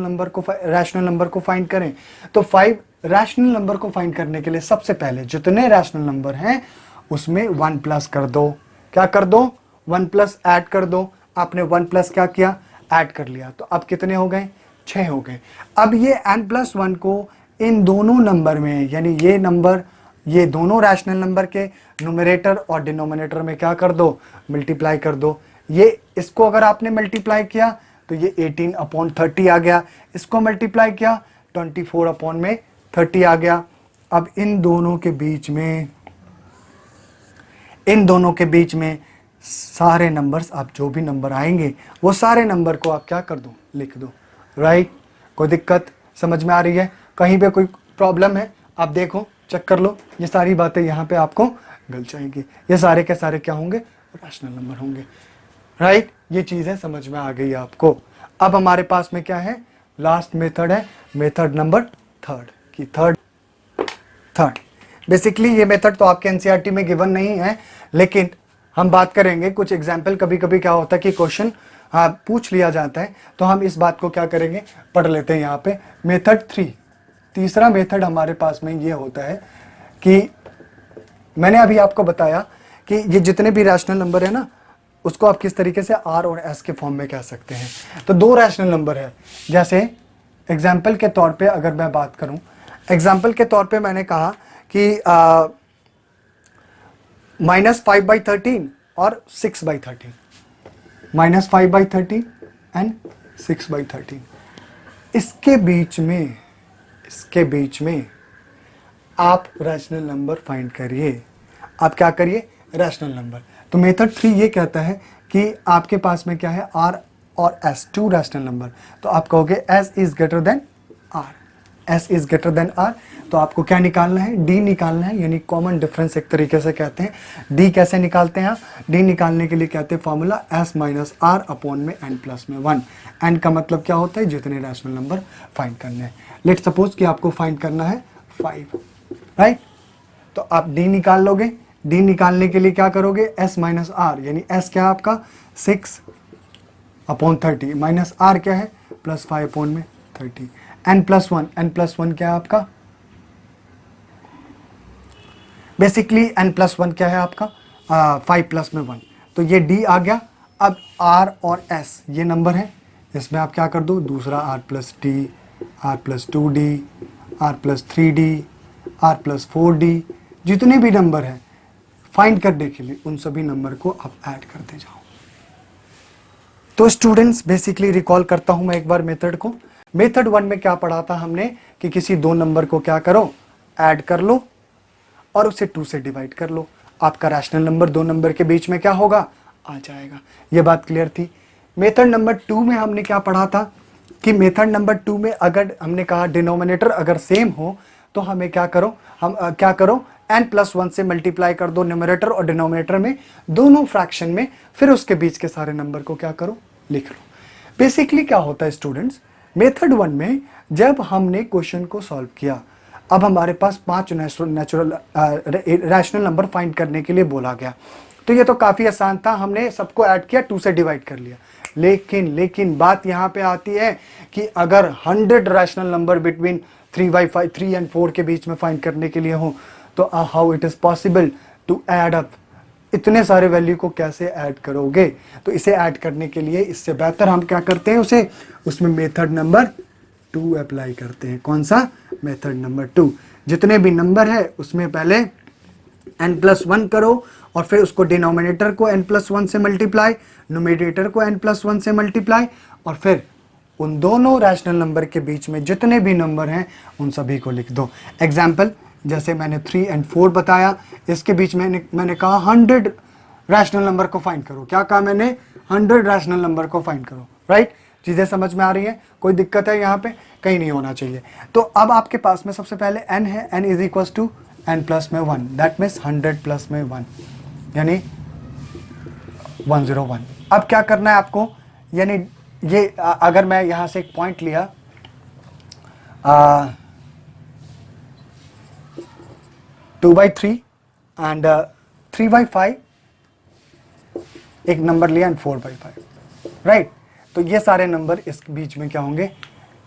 नंबर को फाइंड करें। तो 5 रैशनल नंबर को फाइंड करने के लिए सबसे पहले जितने रैशनल नंबर हैं उसमें 1 प्लस कर दो। क्या कर दो, 1 प्लस ऐड कर दो। आपने 1 प्लस क्या किया, ऐड कर लिया। तो अब कितने हो गए, 6 हो गए। अब ये n+1 को इन दोनों नंबर में, यानी ये नंबर, ये दोनों रैशनल नंबर के न्यूमरेटर और डिनोमिनेटर में क्या कर दो, मल्टीप्लाई कर दो। ये इसको अगर आपने मल्टीप्लाई किया तो ये 18/30 आ गया। इसको मल्टीप्लाई किया 24/30 आ गया। अब इन दोनों के बीच में सारे नंबर्स, आप जो भी नंबर आएंगे वो सारे नंबर को आप क्या कर दो, लिख दो। राइट, कोई दिक्कत समझ में आ रही है? कहीं पे कोई प्रॉब्लम है आप देखो, चेक कर लो। ये सारी बातें यहाँ पे आपको गल जाएंगी। ये सारे के सारे क्या होंगे, रैशनल नंबर होंगे। राइट, ये चीजें समझ में आ गई आपको। अब हमारे पास में क्या है, लास्ट मेथड है, मेथड नंबर थर्ड की थर्ड। बेसिकली ये मेथड तो आपके एनसीईआरटी में गिवन नहीं है, लेकिन हम बात करेंगे कुछ एग्जाम्पल। कभी कभी क्या होता है कि क्वेश्चन पूछ लिया जाता है, तो हम इस बात को क्या करेंगे, पढ़ लेते हैं यहाँ पे। मेथड 3, तीसरा मेथड हमारे पास में ये होता है कि मैंने अभी आपको बताया कि ये जितने भी रैशनल नंबर है ना, उसको आप किस तरीके से आर और एस के फॉर्म में कह सकते हैं। तो दो रैशनल नंबर है, जैसे एग्जाम्पल के तौर पे अगर मैं बात करूं, एग्जाम्पल के तौर पे मैंने कहा कि -5/13 और 6/13, -5/13 एंड 6/13। इसके बीच में आप रैशनल नंबर फाइंड करिए। आप क्या करिए, रैशनल नंबर। तो मेथड 3 ये कहता है कि आपके पास में क्या है, आर और एस, टू रैशनल नंबर। तो आप कहोगे s is greater than r, s is greater than r. तो आपको क्या निकालना है, डी निकालना है, यानी कॉमन डिफरेंस एक तरीके से कहते हैं। डी कैसे निकालते हैं, डी निकालने के लिए कहते हैं formula s minus r upon में एन प्लस में 1। एन का मतलब क्या होता है, जितने रैशनल नंबर फाइंड करने हैं। लेट सपोज कि आपको फाइंड करना है 5, राइट। तो आप डी निकाल लोगे। डी निकालने के लिए क्या करोगे, एस माइनस आर, यानी एस क्या है आपका 6/30 माइनस आर क्या है +5/30। एन प्लस वन क्या है आपका, बेसिकली एन प्लस वन क्या है आपका 5 + 1। तो ये डी आ गया। अब आर और एस ये नंबर है, इसमें आप क्या कर दो, दूसरा r + d, r + 2d, r + 3d, r + 4d, जितने भी नंबर हैं फाइंड करने के लिए उन सभी नंबर को आप ऐड करते जाओ। तो स्टूडेंट्स बेसिकली रिकॉल करता हूं मैं एक बार मेथड को। मेथड 1 में क्या पढ़ा था हमने कि किसी दो नंबर को क्या करो, ऐड कर लो और उसे 2 से डिवाइड कर लो। आपका रैशनल नंबर दो नंबर के बीच में क्या होगा, आ जाएगा। ये बात क्लियर थी। मेथड नंबर 2 में हमने क्या पढ़ा था कि मेथड नंबर 2 में अगर हमने कहा डिनोमिनेटर अगर सेम हो तो हमें क्या करो, क्या करो, n+1 से मल्टीप्लाई कर दो न्यूमरेटर और डिनोमिनेटर में, दोनों फ्रैक्शन में, फिर उसके बीच के सारे नंबर को क्या करो, लिख लो। बेसिकली क्या होता है स्टूडेंट्स, मेथड 1 में जब हमने क्वेश्चन को सॉल्व किया, अब हमारे पास 5 रैशनल नंबर फाइंड करने के लिए बोला गया। तो ये तो काफी आसान था, हमने सबको ऐड किया, 2 से डिवाइड कर लिया। लेकिन बात यहाँ पे आती है कि अगर 100 रैशनल नंबर बिटवीन 3 एंड 4 के बीच में फाइंड करने के लिए हो, तो how it is possible to add up, इतने सारे वैल्यू को कैसे ऐड करोगे। तो इसे ऐड करने के लिए इससे बेहतर हम क्या करते हैं, उसमें मेथड नंबर 2 अप्लाई करते हैं। कौन सा, मेथड नंबर 2। जितने भी नंबर है उसमें पहले n+1 करो और फिर उसको डिनोमिनेटर को n+1 से मल्टीप्लाई, न्यूमरेटर को n+1 से मल्टीप्लाई, और फिर उन दोनों रैशनल नंबर के बीच में जितने भी नंबर हैं उन सभी को लिख दो। एग्जाम्पल जैसे मैंने 3 और 4 बताया, इसके बीच में मैंने कहा 100 रैशनल नंबर को फाइंड करो। क्या कहा मैंने, 100 रैशनल नंबर को फाइंड करो। राइट, चीजें समझ में आ रही है, कोई दिक्कत है यहाँ पे, कहीं नहीं होना चाहिए। तो अब आपके पास में सबसे पहले n है, n is equal to n+1, that means 100 + 1 यानी 101। अब क्या करना है आपको, यानी ये अगर मैं यहां से एक पॉइंट लिया, 2/3 एंड 3/5, एक नंबर लिया एंड 4/5, राइट। तो ये सारे नंबर इस बीच में क्या होंगे,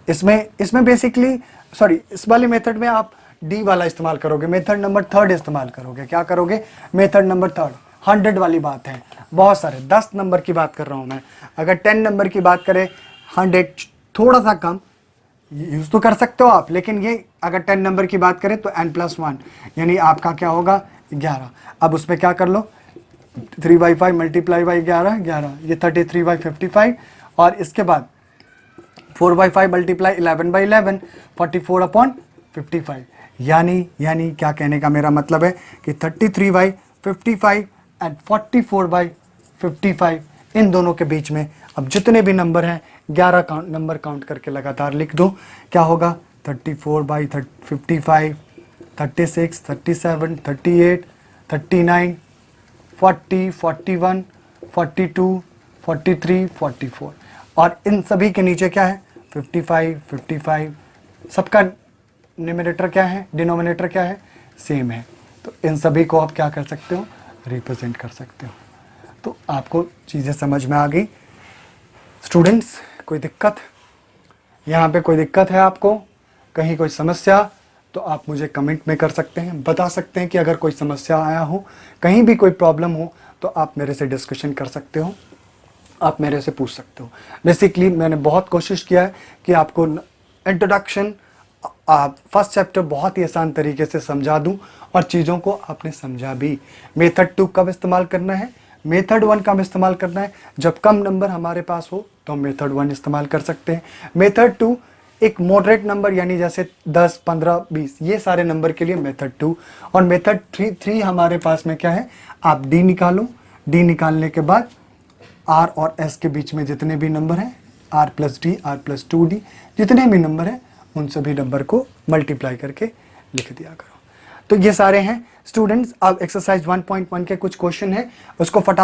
इसमें बेसिकली सॉरी, इस वाले मेथड में आप डी वाला इस्तेमाल करोगे, मेथड नंबर 3 इस्तेमाल करोगे। क्या करोगे, मेथड नंबर 3। 100 वाली बात है, बहुत सारे 10 नंबर की बात कर रहा हूं मैं। अगर 10 नंबर की बात करें, 100 थोड़ा सा कम यूज तो कर सकते हो आप, लेकिन ये अगर 10 नंबर की बात करें तो n+1 यानी आपका क्या होगा 11। अब उसमें क्या कर लो, 3/5 मल्टीप्लाई बाई 11, 11, ये 33/55, और इसके बाद 4/5 मल्टीप्लाई 11/11, 44/55। यानी क्या कहने का मेरा मतलब है कि 33/55 एंड 44/55, इन दोनों के बीच में अब जितने भी नंबर हैं 11 नंबर काउंट करके लगातार लिख दो। क्या होगा? 34/55, 36, 37, 38, 39, 40, 41, 42, 43, 44, और इन सभी के नीचे क्या है? 55, 55। सबका न्यूमरेटर क्या है, डिनोमिनेटर क्या है? सेम है। तो इन सभी को आप क्या कर सकते हो? रिप्रेजेंट कर सकते हो। तो आपको चीज़ें समझ में आ गई स्टूडेंट्स? कोई दिक्कत यहाँ पे? कोई दिक्कत है आपको? कहीं कोई समस्या? तो आप मुझे कमेंट में कर सकते हैं, बता सकते हैं कि अगर कोई समस्या आया हो, कहीं भी कोई प्रॉब्लम हो, तो आप मेरे से डिस्कशन कर सकते हो, आप मेरे से पूछ सकते हो। बेसिकली मैंने बहुत कोशिश किया है कि आपको इंट्रोडक्शन फर्स्ट चैप्टर बहुत ही आसान तरीके से समझा दूं, और चीज़ों को आपने समझा भी। मेथड 2 कब इस्तेमाल करना है, मेथड 1 कब इस्तेमाल करना है? जब कम नंबर हमारे पास हो तो हम मेथड 1 इस्तेमाल कर सकते हैं। मेथड 2 एक मॉडरेट नंबर, यानी जैसे 10, 15, 20, ये सारे नंबर के लिए मेथड 2। और मेथड 3 हमारे पास में क्या है? आप डी निकालो, डी निकालने के बाद आर और एस के बीच में जितने भी नंबर हैं, r plus d, r plus 2d, जितने भी नंबर हैं उन सभी नंबर को मल्टीप्लाई करके लिख दिया करो। तो ये सारे हैं स्टूडेंट्स। अब एक्सरसाइज 1.1 के कुछ क्वेश्चन हैं, उसको फटाफट